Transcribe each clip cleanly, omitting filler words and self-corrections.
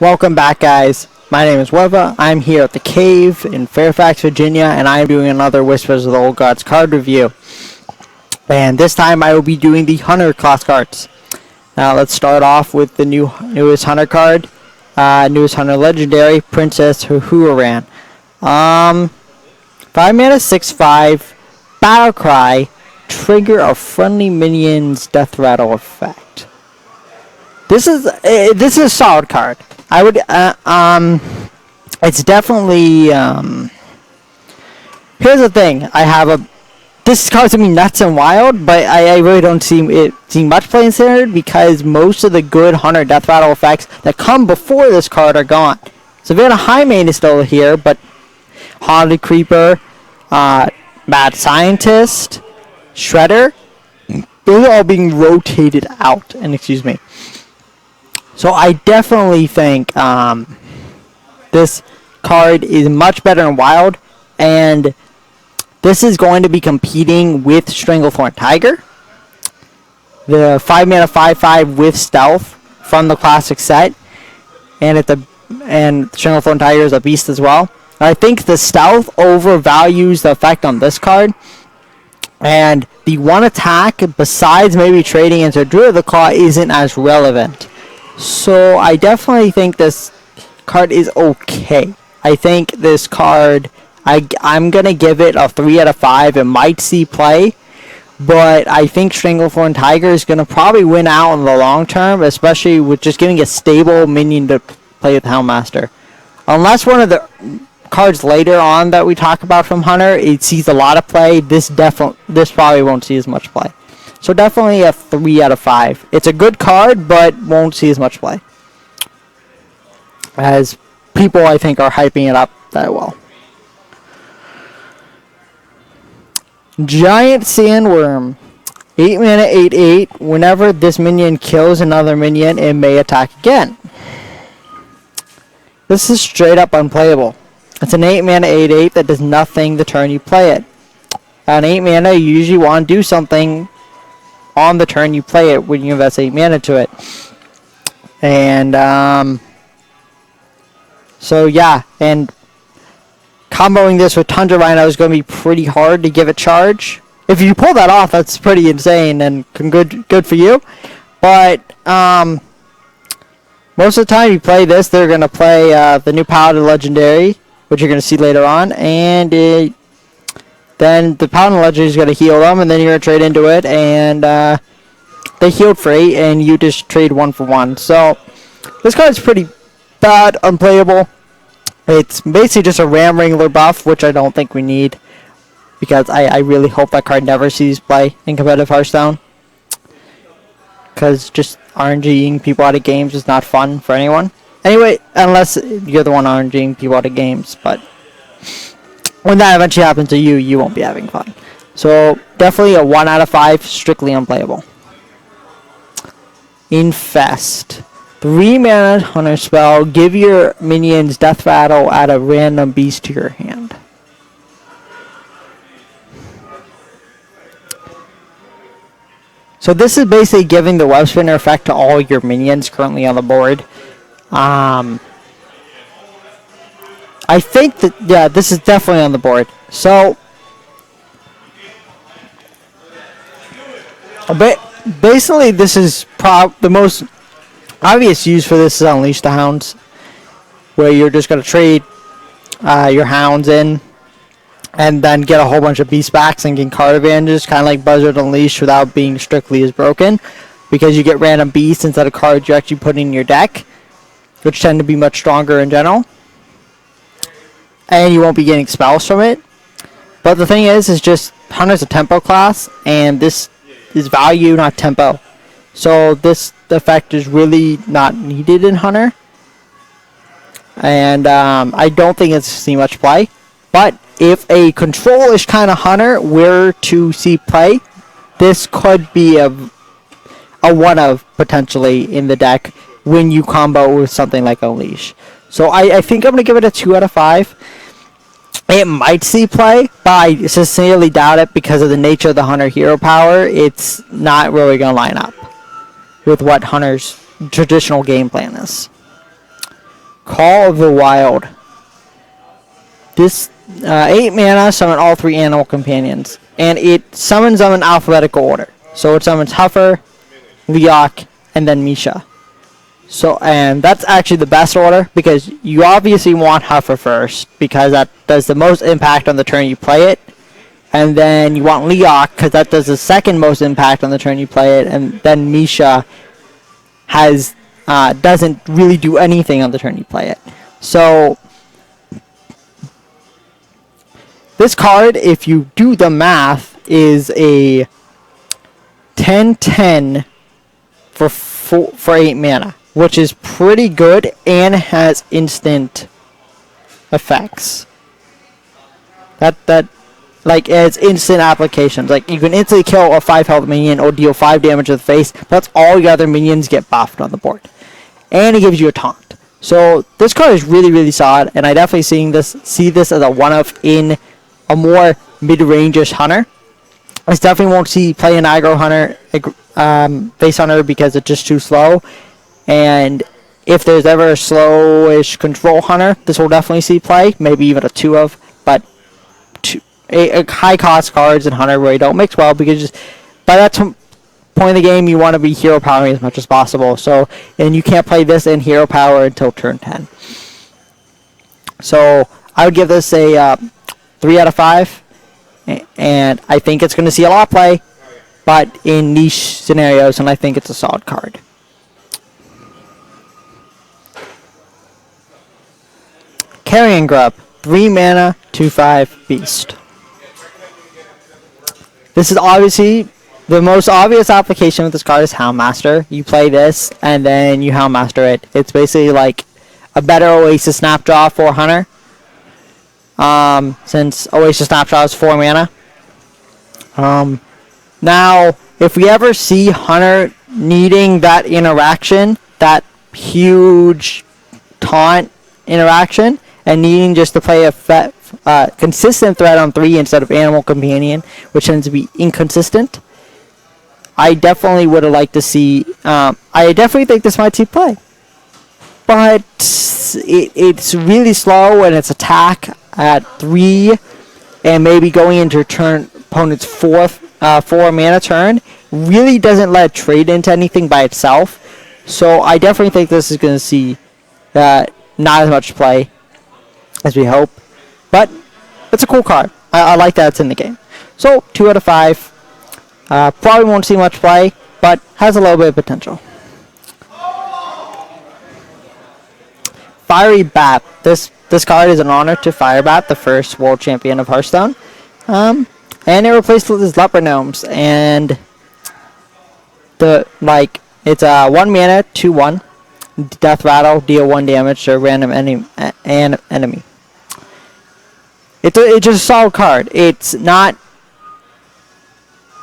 Welcome back, guys. My name is Wheva. I'm here at the cave in Fairfax, Virginia, and I'm doing another Whispers of the Old Gods card review. And this time I will be doing the Hunter class cards. Now let's start off with the newest Hunter card. Newest Hunter Legendary, Princess Huhuran. 5 mana, 6/5, Battle Cry, trigger a friendly minion's death rattle effect. This is a solid card. I would it's definitely here's the thing. This card's gonna be nuts and wild, but I really don't see it seeing much play in standard because most of the good Hunter death rattle effects that come before this card are gone. So Savannah Highmane is still here, but Haunted Creeper, Mad Scientist, Shredder, those are all being rotated out. And excuse me. So I definitely think this card is much better in Wild, and this is going to be competing with Stranglethorn Tiger, the 5 mana 5/5 with Stealth from the classic set, and Stranglethorn Tiger is a beast as well. I think the Stealth overvalues the effect on this card, and the one attack besides maybe trading into Druid of the Claw isn't as relevant. So I definitely think this card is okay. I think this card, I'm going to give it a 3 out of 5. It might see play, but I think Stranglethorn Tiger is going to probably win out in the long term, especially with just giving a stable minion to play with Helmmaster. Unless one of the cards later on that we talk about from Hunter, it sees a lot of play, this probably won't see as much play. So definitely a 3 out of 5. It's a good card, but won't see as much play, as people, I think, are hyping it up that well. Giant Sandworm. 8 mana, 8/8. Whenever this minion kills another minion, it may attack again. This is straight up unplayable. It's an 8 mana, 8/8 that does nothing the turn you play it. On 8 mana, you usually want to do something on the turn you play it when you invest 8 mana to it. And so yeah, and comboing this with Tundra Rhino is going to be pretty hard to give it charge. If you pull that off, that's pretty insane and good for you. But most of the time you play this, they're going to play the new Paladin Legendary, which you're going to see later on, and then the Paladin Legendary is going to heal them, and then you're going to trade into it, and they healed for 8, and you just trade 1 for 1. So this card's pretty bad, unplayable. It's basically just a Ram Wrangler buff, which I don't think we need, because I really hope that card never sees play in competitive Hearthstone, because just RNGing people out of games is not fun for anyone. Anyway, unless you're the one RNGing people out of games, but when that eventually happens to you, you won't be having fun. So definitely a 1 out of 5, strictly unplayable. Infest. 3 mana Hunter spell. Give your minions death rattle, add a random beast to your hand. So this is basically giving the web spinner effect to all your minions currently on the board. I think that, yeah, this is definitely on the board. So, basically, this is the most obvious use for this is Unleash the Hounds, where you're just going to trade your hounds in, and then get a whole bunch of beast backs and get card advantages, kind of like Buzzard Unleashed without being strictly as broken, because you get random beasts instead of cards you actually put in your deck, which tend to be much stronger in general. And you won't be getting spells from it. But the thing is just Hunter's a tempo class, and this is value, not tempo. So this effect is really not needed in Hunter. And I don't think it's see much play. But if a control-ish kind of Hunter were to see play, this could be a one-of potentially in the deck when you combo with something like Unleash. So I think I'm going to give it a 2 out of 5. It might see play, but I sincerely doubt it because of the nature of the Hunter hero power. It's not really going to line up with what Hunter's traditional game plan is. Call of the Wild. This 8 mana summon all 3 animal companions, and it summons them in alphabetical order. So it summons Huffer, WotOG, and then Misha. So, and that's actually the best order, because you obviously want Huffer first, because that does the most impact on the turn you play it. And then you want WotOG, because that does the second most impact on the turn you play it. And then Misha has doesn't really do anything on the turn you play it. So this card, if you do the math, is a 10/10 for 8 mana, which is pretty good and has instant effects. That like it's instant applications. Like you can instantly kill a 5 health minion or deal 5 damage to the face. That's all your other minions get buffed on the board, and it gives you a taunt. So this card is really, really solid, and I definitely see this as a one-of in a more mid-range-ish hunter. I definitely won't see play an aggro hunter, base hunter, because it's just too slow. And if there's ever a slowish control hunter, this will definitely see play. Maybe even a 2-of, but a high-cost cards and hunter really don't mix well, because just by that point in the game, you want to be hero powering as much as possible. So, and you can't play this in hero power until turn 10. So I would give this a 3 out of 5. And I think it's going to see a lot of play, but in niche scenarios, and I think it's a solid card. Carrion Grub, 3 mana, 2/5 beast. This is obviously the most obvious application of this card is Houndmaster. You play this, and then you Houndmaster it. It's basically like a better Oasis Snapdraw for Hunter. Since Oasis Snapshot is 4 mana. Now, if we ever see Hunter needing that interaction, that huge taunt interaction, and needing just to play a consistent threat on 3 instead of Animal Companion, which tends to be inconsistent, I definitely would have liked to see, I definitely think this might see play. But it's really slow, and its attack at 3 and maybe going into opponent's 4 mana turn really doesn't let it trade into anything by itself. So I definitely think this is going to see not as much play as we hope. But it's a cool card. I like that it's in the game. So 2 out of 5. Probably won't see much play, but has a little bit of potential. Fiery Bat. This card is an honor to Firebat, the first world champion of Hearthstone. And it replaced his Leopard Gnomes. And it's a 1 mana, 2/1. Death Rattle, deal 1 damage to a random enemy. It's just a solid card. It's not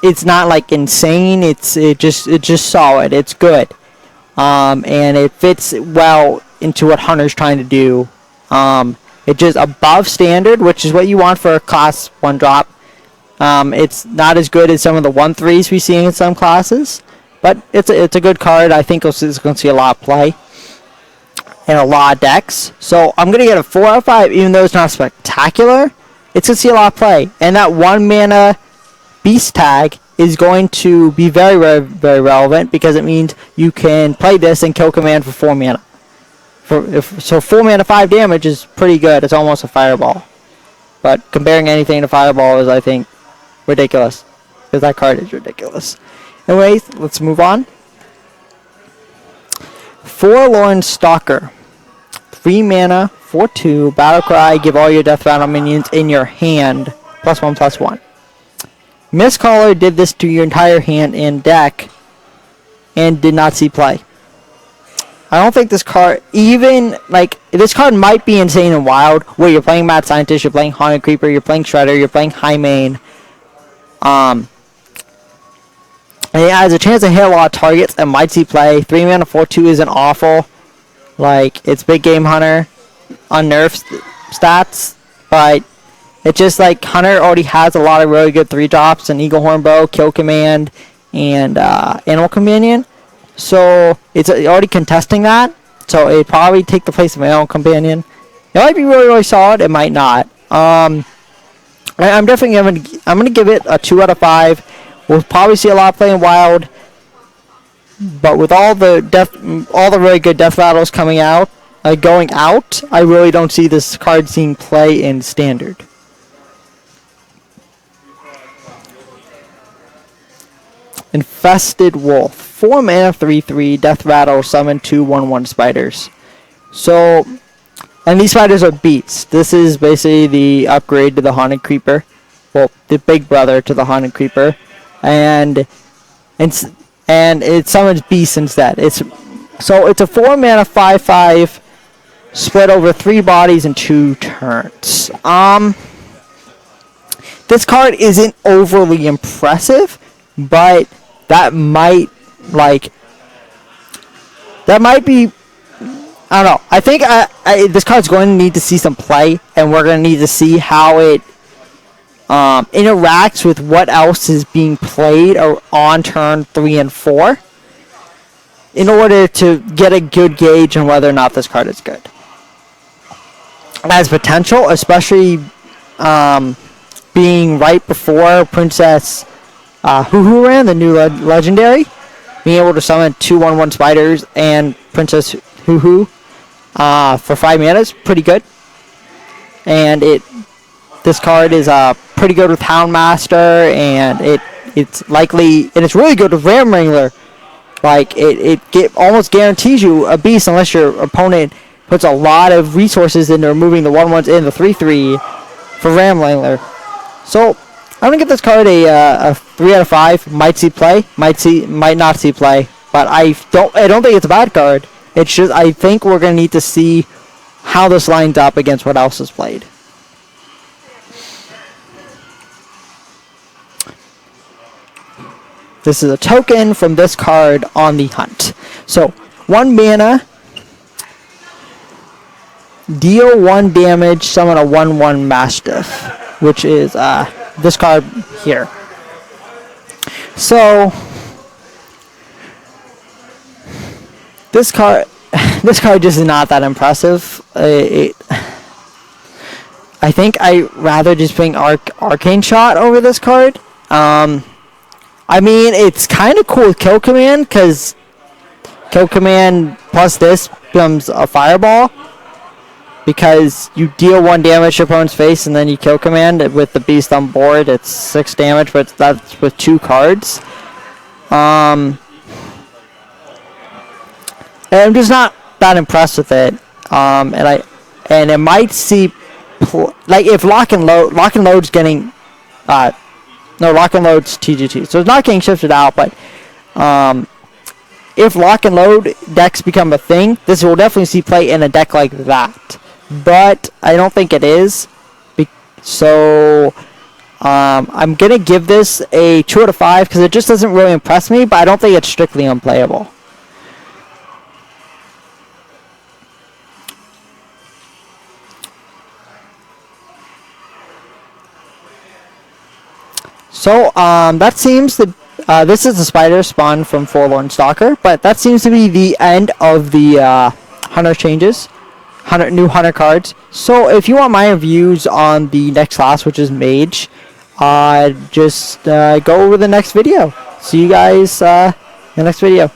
like insane. It's just solid. It's good. And it fits well into what Hunter's trying to do. It's just above standard, which is what you want for a class 1 drop. It's not as good as some of the 1/3s we see in some classes, but it's a good card. I think it's going to see a lot of play and a lot of decks. So I'm going to get a 4 out of 5, even though it's not spectacular. It's going to see a lot of play, and that 1 mana beast tag is going to be very, very, very relevant, because it means you can play this and kill command for 4 mana. So 4 mana, 5 damage is pretty good. It's almost a fireball. But comparing anything to fireball is, I think, ridiculous, because that card is ridiculous. Anyways, let's move on. Forlorn Stalker, 3 mana, 4/2, battle cry, give all your death rattle minions in your hand, +1/+1. Mistcaller did this to your entire hand and deck, and did not see play. I don't think this card, this card might be insane and wild, where you're playing Mad Scientist, you're playing Haunted Creeper, you're playing Shredder, you're playing High Main. And it has a chance to hit a lot of targets and might see play. 3 mana, 4/2 isn't awful. It's big game Hunter on nerf stats, but it's just Hunter already has a lot of really good 3-drops, and Eagle Horn Bow, Kill Command, and Animal Companion. So it's already contesting that. so it'd probably take the place of my own companion. It might be really, really solid. It might not. I'm definitely gonna give it a 2 out of 5. We'll probably see a lot of play in wild, but with all the really good death battles coming out, going out, I really don't see this card seeing play in standard. Infested Wolf. 4 mana, 3/3, death rattle, summon 2 1/1 spiders. So, and these spiders are beasts. This is basically the upgrade to the Haunted Creeper. Well, the big brother to the Haunted Creeper. And it summons beasts instead. It's a 4 mana, 5/5, split over 3 bodies in 2 turns. This card isn't overly impressive, but that might be, I don't know. I think this card's going to need to see some play, and we're going to need to see how it interacts with what else is being played on turn 3 and 4 in order to get a good gauge on whether or not this card is good. It has potential, especially being right before Princess Hoo ran, the new legendary. Being able to summon 2 1/1 spiders and Princess Hoo for 5 mana is pretty good. And this card is pretty good with Houndmaster, and it's really good with Ram Wrangler. Like it almost guarantees you a beast unless your opponent puts a lot of resources into removing the 1/1s and the 3/3 for Ram Wrangler. So I'm gonna give this card a 3 out of 5. Might see play, might not see play, but I don't think it's a bad card. It's just I think we're gonna need to see how this lines up against what else is played. This is a token from this card on the hunt. So 1 mana, deal 1 damage, summon a 1/1 Mastiff, which is this card here. So this card just is not that impressive. I think I rather just bring Arcane Shot over this card. I mean, it's kind of cool with Kill Command, because Kill Command plus this becomes a Fireball, because you deal 1 damage to your opponent's face and then you Kill Command with the beast on board. It's 6 damage, but that's with 2 cards. And I'm just not that impressed with it. And it might see like if Lock and Load's getting no, Lock and Load's TGT, so it's not getting shifted out, but if Lock and Load decks become a thing, this will definitely see play in a deck like that. But I don't think it is. So I'm going to give this a 2 out of 5 because it just doesn't really impress me, but I don't think it's strictly unplayable. So that seems to this is the spider spawn from Forlorn Stalker, but that seems to be the end of the Hunter changes, new Hunter cards. So if you want my reviews on the next class, which is Mage, just go over the next video. See you guys in the next video.